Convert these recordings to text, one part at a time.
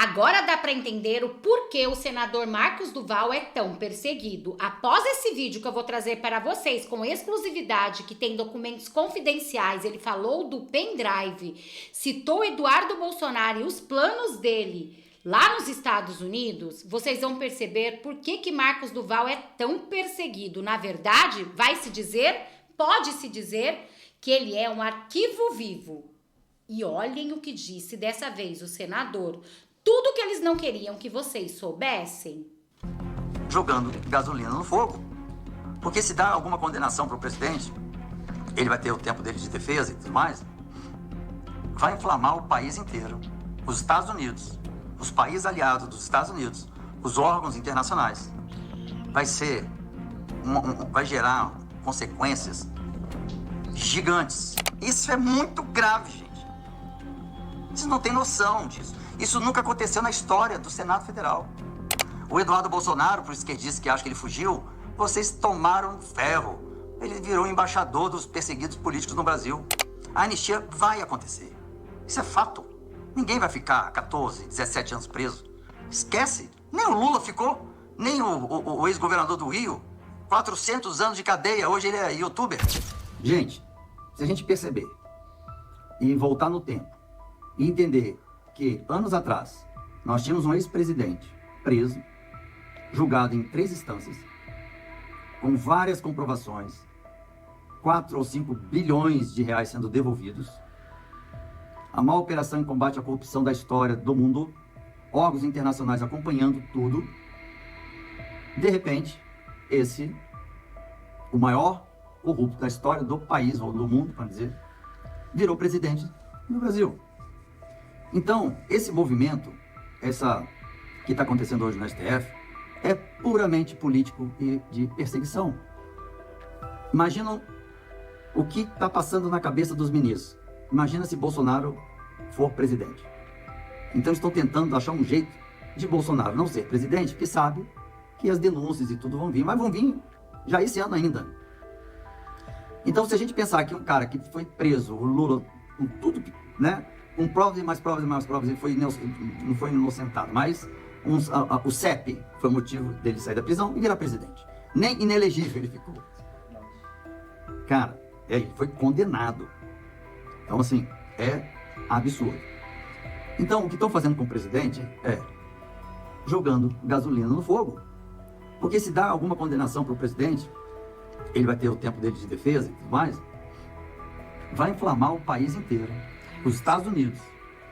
Agora dá para entender o porquê o senador Marcos Duval é tão perseguido. Após esse vídeo que eu vou trazer para vocês com exclusividade, que tem documentos confidenciais, ele falou do pendrive, citou Eduardo Bolsonaro e os planos dele lá nos Estados Unidos, vocês vão perceber por que Marcos Duval é tão perseguido. Na verdade, pode-se dizer que ele é um arquivo vivo. E olhem o que disse dessa vez o senador. Tudo que eles não queriam que vocês soubessem. Jogando gasolina no fogo. Porque se dá alguma condenação para o presidente, ele vai ter o tempo dele de defesa e tudo mais, vai inflamar o país inteiro. Os Estados Unidos, os países aliados dos Estados Unidos, os órgãos internacionais. Vai gerar consequências gigantes. Isso é muito grave, gente. Vocês não têm noção disso. Isso nunca aconteceu na história do Senado Federal. O Eduardo Bolsonaro, por isso que ele disse que acha que ele fugiu, vocês tomaram ferro. Ele virou embaixador dos perseguidos políticos no Brasil. A anistia vai acontecer. Isso é fato. Ninguém vai ficar 14, 17 anos preso. Esquece. Nem o Lula ficou, nem o ex-governador do Rio. 400 anos de cadeia, hoje ele é youtuber. Gente, se a gente perceber e voltar no tempo e entender que anos atrás nós tínhamos um ex-presidente preso, julgado em 3 instâncias, com várias comprovações, 4 ou 5 bilhões de reais sendo devolvidos, a maior operação em combate à corrupção da história do mundo, órgãos internacionais acompanhando tudo. De repente, o maior corrupto da história do país, ou do mundo, para dizer, virou presidente no Brasil. Então, esse movimento, que está acontecendo hoje no STF, é puramente político e de perseguição. Imaginam o que está passando na cabeça dos ministros. Imagina se Bolsonaro for presidente. Então estão tentando achar um jeito de Bolsonaro não ser presidente, porque sabe que as denúncias e tudo vão vir, mas vão vir já esse ano ainda. Então, se a gente pensar que um cara que foi preso, o Lula, com tudo, né, com provas e mais provas e mais provas, ele não foi inocentado, mas o CEP foi o motivo dele sair da prisão e virar presidente. Nem inelegível ele ficou. Cara, ele foi condenado. Então, assim, é absurdo. Então, o que estão fazendo com o presidente é jogando gasolina no fogo. Porque se dá alguma condenação para o presidente, ele vai ter o tempo dele de defesa e tudo mais, vai inflamar o país inteiro. Os Estados Unidos,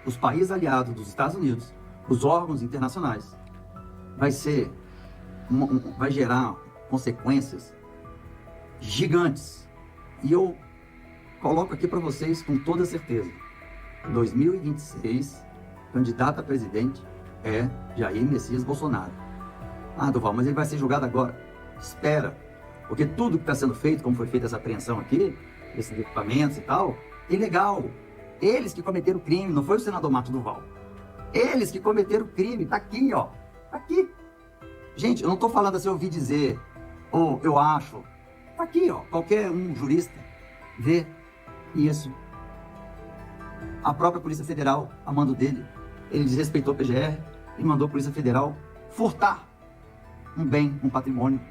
os países aliados dos Estados Unidos, os órgãos internacionais. Vai gerar consequências gigantes. E eu coloco aqui para vocês com toda certeza. 2026, candidato a presidente é Jair Messias Bolsonaro. Ah, Duval, mas ele vai ser julgado agora. Espera, porque tudo que está sendo feito, como foi feita essa apreensão aqui, esses equipamentos e tal, é ilegal. Eles que cometeram o crime, não foi o senador Marcos Duval. Eles que cometeram o crime, tá aqui, ó. Tá aqui. Gente, eu não tô falando assim, eu ouvi dizer, ou eu acho. Tá aqui, ó. Qualquer um jurista vê isso. A própria Polícia Federal, a mando dele, ele desrespeitou a PGR e mandou a Polícia Federal furtar um bem, um patrimônio.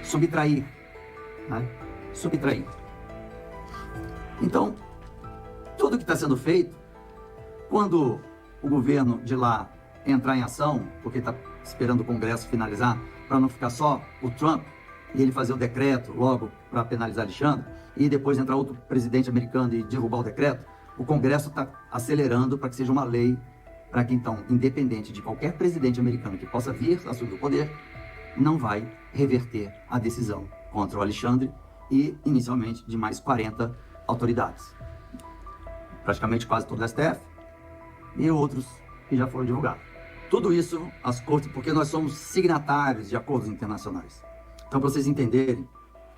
Subtrair. Né? Subtrair. Então, tudo que está sendo feito, quando o governo de lá entrar em ação, porque está esperando o Congresso finalizar, para não ficar só o Trump, e ele fazer o decreto logo para penalizar Alexandre, e depois entrar outro presidente americano e derrubar o decreto, o Congresso está acelerando para que seja uma lei para que, então, independente de qualquer presidente americano que possa vir a assumir o poder, não vai reverter a decisão contra o Alexandre e, inicialmente, de mais 40 autoridades. Praticamente quase todo o STF e outros que já foram divulgados. Tudo isso, as cortes, porque nós somos signatários de acordos internacionais. Então, para vocês entenderem,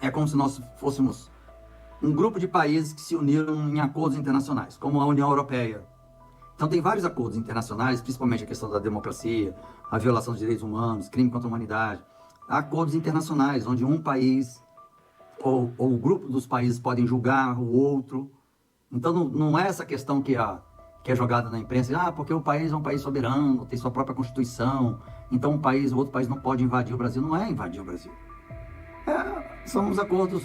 é como se nós fôssemos um grupo de países que se uniram em acordos internacionais, como a União Europeia. Então, tem vários acordos internacionais, principalmente a questão da democracia, a violação dos direitos humanos, crime contra a humanidade. Há acordos internacionais, onde um país ou o grupo dos países podem julgar o outro. Então, não é essa questão que que é jogada na imprensa, porque o país é um país soberano, tem sua própria Constituição, então o outro país não pode invadir o Brasil. Não é invadir o Brasil. São os acordos.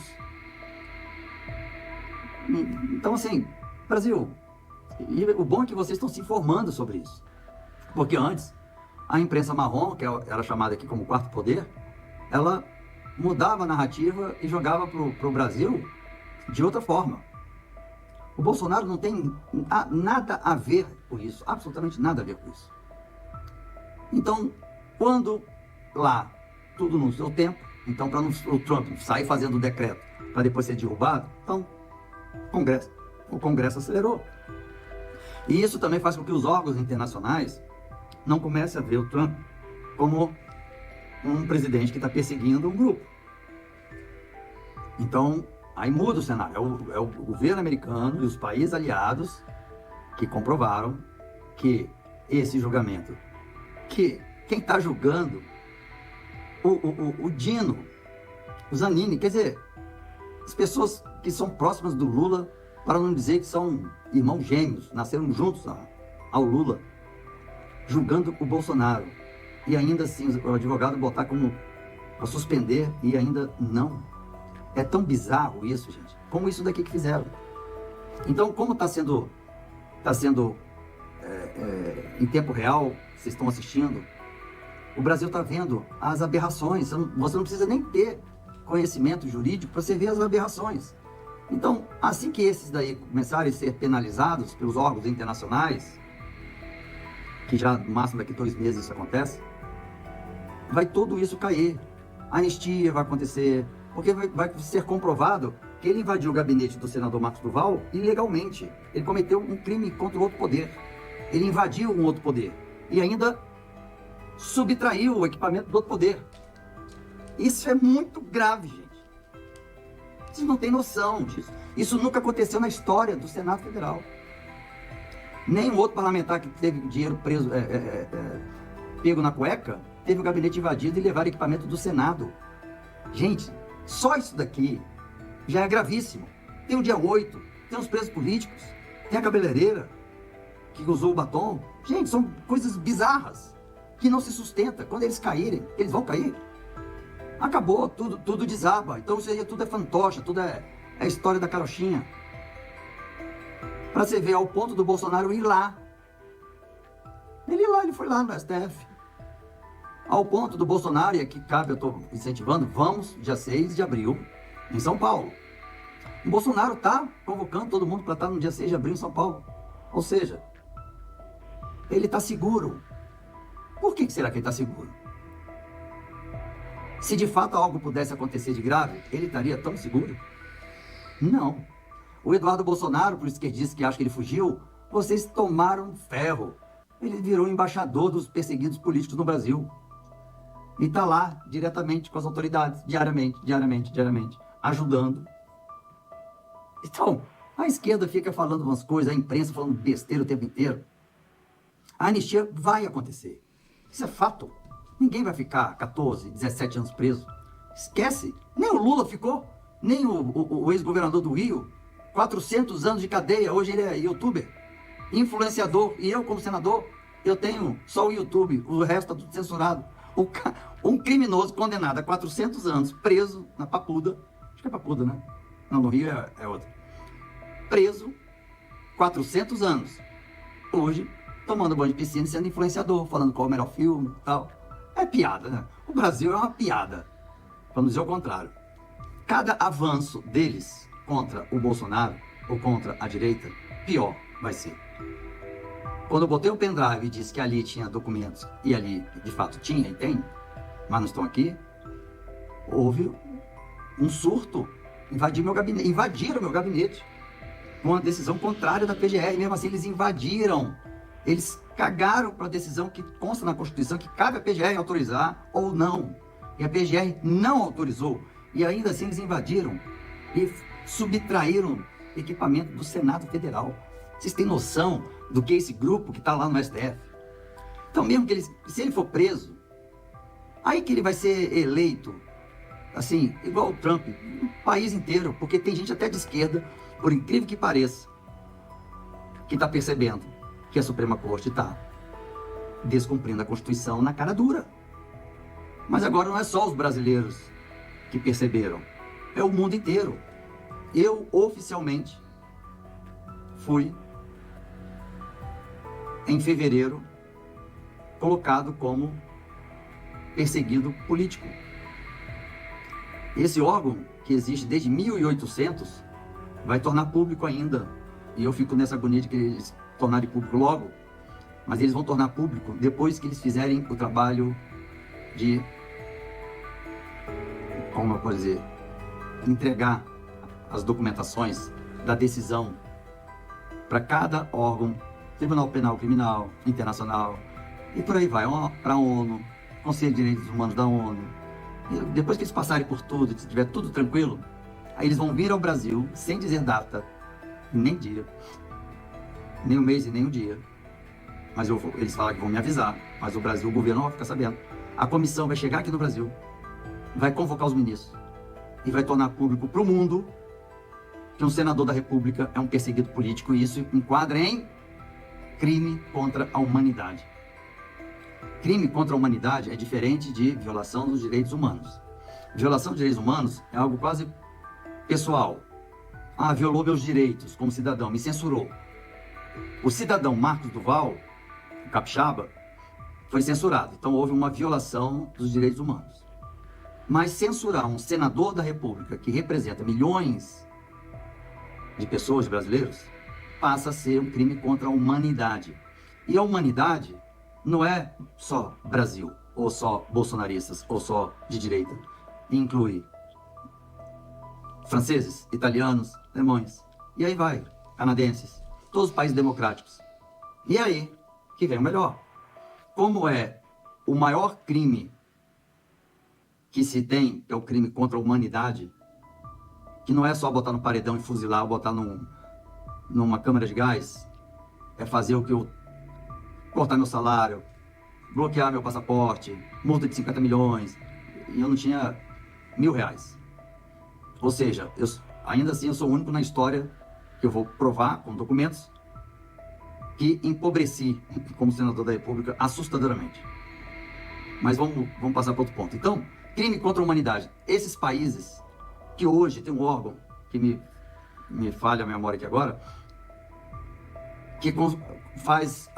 Então, assim, Brasil, e o bom é que vocês estão se informando sobre isso. Porque antes, a imprensa marrom, que era chamada aqui como quarto poder, ela mudava a narrativa e jogava para o Brasil de outra forma. O Bolsonaro não tem nada a ver com isso, absolutamente nada a ver com isso. Então, quando lá, tudo no seu tempo, então para o Trump sair fazendo o decreto para depois ser derrubado, então o Congresso acelerou. E isso também faz com que os órgãos internacionais não comecem a ver o Trump como um presidente que está perseguindo um grupo. Então, aí muda o cenário. É o governo americano e os países aliados que comprovaram que esse julgamento, que quem está julgando, o Dino, o Zanini, quer dizer, as pessoas que são próximas do Lula, para não dizer que são irmãos gêmeos, nasceram juntos ao Lula, julgando o Bolsonaro. E ainda assim, o advogado botar como para suspender e ainda não. É tão bizarro isso, gente. Como isso daqui que fizeram. Então, como está sendo em tempo real, vocês estão assistindo, o Brasil está vendo as aberrações. Você não precisa nem ter conhecimento jurídico para você ver as aberrações. Então, assim que esses daí começarem a ser penalizados pelos órgãos internacionais, que já no máximo daqui 2 meses isso acontece, vai tudo isso cair. A anistia vai acontecer, porque vai ser comprovado que ele invadiu o gabinete do senador Marcos Duval ilegalmente. Ele cometeu um crime contra o outro poder. Ele invadiu um outro poder e ainda subtraiu o equipamento do outro poder. Isso é muito grave, gente. Vocês não têm noção disso. Isso nunca aconteceu na história do Senado Federal. Nenhum outro parlamentar que teve dinheiro preso, pego na cueca, teve o gabinete invadido e levaram equipamento do Senado. Gente, só isso daqui já é gravíssimo. Tem o dia 8, tem os presos políticos, tem a cabeleireira que usou o batom. Gente, são coisas bizarras que não se sustentam. Quando eles caírem, eles vão cair. Acabou, tudo desaba. Então isso aí tudo é fantoche, tudo é história da carochinha. Para você ver ao ponto do Bolsonaro ir lá. Ele foi lá no STF. Ao ponto do Bolsonaro, e aqui cabe, eu estou incentivando, vamos dia 6 de abril em São Paulo. O Bolsonaro está convocando todo mundo para estar no dia 6 de abril em São Paulo. Ou seja, ele está seguro. Por que será que ele está seguro? Se de fato algo pudesse acontecer de grave, ele estaria tão seguro? Não. O Eduardo Bolsonaro, por esquerdista que acha que ele fugiu, vocês tomaram ferro. Ele virou embaixador dos perseguidos políticos no Brasil. E está lá, diretamente com as autoridades, diariamente, ajudando. Então, a esquerda fica falando umas coisas, a imprensa falando besteira o tempo inteiro. A anistia vai acontecer. Isso é fato. Ninguém vai ficar 14, 17 anos preso. Esquece. Nem o Lula ficou, nem o ex-governador do Rio. 400 anos de cadeia, hoje ele é youtuber, influenciador. E eu, como senador, eu tenho só o YouTube, o resto está tudo censurado. Um criminoso condenado a 400 anos, preso na Papuda, acho que é Papuda, né? Não, no Rio é outro. Preso, 400 anos. Hoje, tomando banho de piscina e sendo influenciador, falando qual é o melhor filme e tal. É piada, né? O Brasil é uma piada, para não dizer o contrário. Cada avanço deles contra o Bolsonaro ou contra a direita, pior vai ser. Quando eu botei o pendrive e disse que ali tinha documentos, e ali de fato tinha e tem, mas não estão aqui, houve um surto, invadiram meu gabinete, com uma decisão contrária da PGR, mesmo assim eles invadiram, eles cagaram para a decisão que consta na Constituição, que cabe a PGR autorizar ou não, e a PGR não autorizou, e ainda assim eles invadiram e subtraíram equipamento do Senado Federal. Vocês têm noção do que é esse grupo que está lá no STF? Então, mesmo que se ele for preso, aí que ele vai ser eleito, assim, igual o Trump, no país inteiro, porque tem gente até de esquerda, por incrível que pareça, que está percebendo que a Suprema Corte está descumprindo a Constituição na cara dura. Mas agora não é só os brasileiros que perceberam, é o mundo inteiro. Eu, oficialmente, fui, em fevereiro, colocado como perseguido político. Esse órgão, que existe desde 1800, vai tornar público ainda. E eu fico nessa agonia de que eles tornarem público logo, mas eles vão tornar público depois que eles fizerem o trabalho de, como eu posso dizer, entregar as documentações da decisão para cada órgão, Tribunal Penal Criminal, Internacional, e por aí vai, para a ONU, Conselho de Direitos Humanos da ONU. E depois que eles passarem por tudo, se tiver tudo tranquilo, aí eles vão vir ao Brasil, sem dizer data, nem dia, nem o mês e nem o dia. Mas eles falaram que vão me avisar, mas o Brasil, o governo não vai ficar sabendo. A comissão vai chegar aqui no Brasil, vai convocar os ministros e vai tornar público para o mundo que um senador da República é um perseguido político, e isso enquadra em crime contra a humanidade. Crime contra a humanidade é diferente de violação dos direitos humanos. Violação dos direitos humanos é algo quase pessoal. Ah, violou meus direitos como cidadão, me censurou. O cidadão Marcos Duval, o capixaba, foi censurado. Então houve uma violação dos direitos humanos. Mas censurar um senador da República que representa milhões de pessoas, brasileiros, passa a ser um crime contra a humanidade. E a humanidade não é só Brasil, ou só bolsonaristas, ou só de direita. Inclui franceses, italianos, alemães, e aí vai, canadenses, todos os países democráticos. E aí que vem o melhor. Como é o maior crime que se tem, que é o crime contra a humanidade, que não é só botar no paredão e fuzilar, ou botar numa câmara de gás, é fazer o que eu... cortar meu salário, bloquear meu passaporte, multa de 50 milhões, e eu não tinha R$1.000. Ou seja, ainda assim eu sou o único na história que eu vou provar com documentos que empobreci como senador da República assustadoramente. Mas vamos passar para outro ponto. Então, crime contra a humanidade. Esses países que hoje tem um órgão que me falha a memória aqui agora, que faz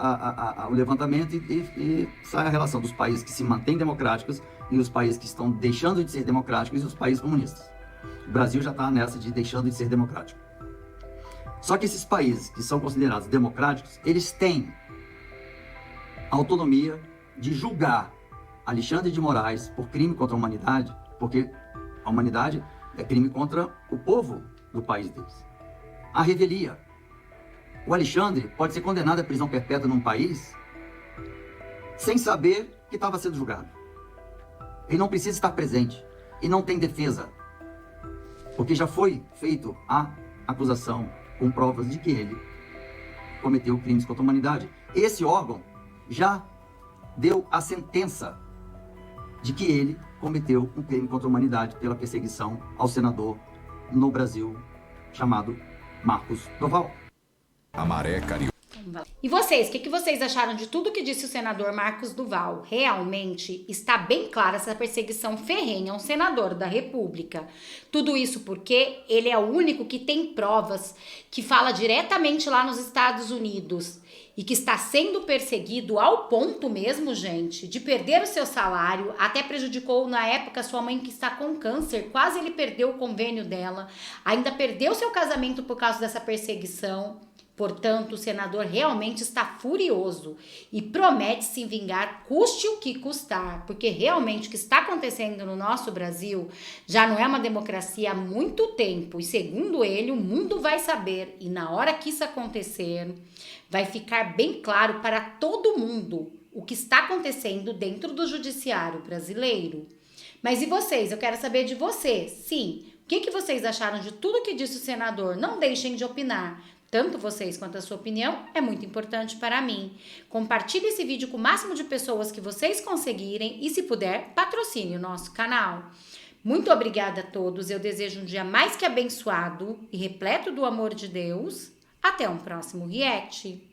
o levantamento e sai a relação dos países que se mantêm democráticos e os países que estão deixando de ser democráticos e os países comunistas. O Brasil já está nessa de deixando de ser democrático. Só que esses países que são considerados democráticos, eles têm autonomia de julgar Alexandre de Moraes por crime contra a humanidade, porque a humanidade é crime contra o povo do país deles. A revelia. O Alexandre pode ser condenado à prisão perpétua num país sem saber que estava sendo julgado. Ele não precisa estar presente e não tem defesa, porque já foi feito a acusação com provas de que ele cometeu crimes contra a humanidade. Esse órgão já deu a sentença de que ele cometeu um crime contra a humanidade pela perseguição ao senador no Brasil chamado Marcos Duval. A maré caiu. E vocês, o que vocês acharam de tudo que disse o senador Marcos Duval? Realmente está bem clara essa perseguição ferrenha a um senador da República. Tudo isso porque ele é o único que tem provas, que fala diretamente lá nos Estados Unidos e que está sendo perseguido ao ponto mesmo, gente, de perder o seu salário, até prejudicou na época sua mãe que está com câncer, quase ele perdeu o convênio dela, ainda perdeu seu casamento por causa dessa perseguição. Portanto, o senador realmente está furioso e promete se vingar, custe o que custar, porque realmente o que está acontecendo no nosso Brasil já não é uma democracia há muito tempo, e segundo ele, o mundo vai saber, e na hora que isso acontecer, vai ficar bem claro para todo mundo o que está acontecendo dentro do judiciário brasileiro. Mas e vocês? Eu quero saber de vocês. Sim, o que vocês acharam de tudo que disse o senador? Não deixem de opinar. Tanto vocês quanto a sua opinião é muito importante para mim. Compartilhe esse vídeo com o máximo de pessoas que vocês conseguirem e, se puder, patrocine o nosso canal. Muito obrigada a todos. Eu desejo um dia mais que abençoado e repleto do amor de Deus. Até um próximo react.